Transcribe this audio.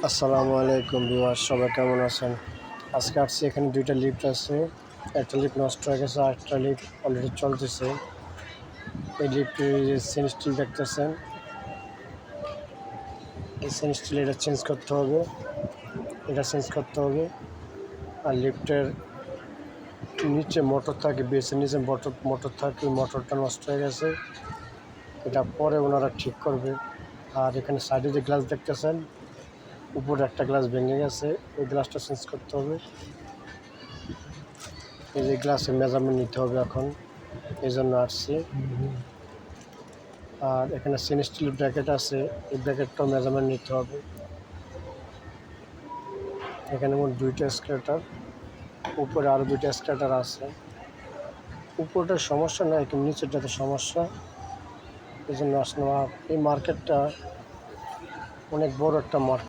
আসসালামু আলাইকুম ভিউয়ার্স, সবাই কেমন আছেন? আজকে আসছি, এখানে দুইটা লিফট আছে। একটা লিফট নষ্ট হয়ে গেছে, আর একটা লিফট অলরেডি চলতেছে। এই লিফটের যে চেন স্টিল দেখতেছেন, এই চেন স্টিল এটা চেঞ্জ করতে হবে, এটা চেঞ্জ করতে হবে। আর লিফটের নিচে মোটর থাকে, বেসের নিচে মোটর থাকে, মোটরটা নষ্ট হয়ে গেছে, এটা পরে ওনারা ঠিক করবে। আর এখানে সাইডে যে গ্লাস দেখতেছেন, উপরে একটা গ্লাস ভেঙে গেছে, ওই গ্লাসটা চেঞ্জ করতে হবে। এই যে গ্লাসের মেজারমেন্ট নিতে হবে এখন, এই জন্য আসছি। আর এখানে চেন স্টিলের ব্র্যাকেট আছে, এই ব্র্যাকেটটাও মেজারমেন্ট নিতে হবে। এখানে মোট দুইটা স্কেলেটর, উপরে আরও দুইটা স্কেলেটর আছে। উপরটার সমস্যা নয়, কিন্তু নিচেরটাতে সমস্যা, এই জন্য আসলাম। আর এই মার্কেটটা অনেক বড় একটা মার্কেট।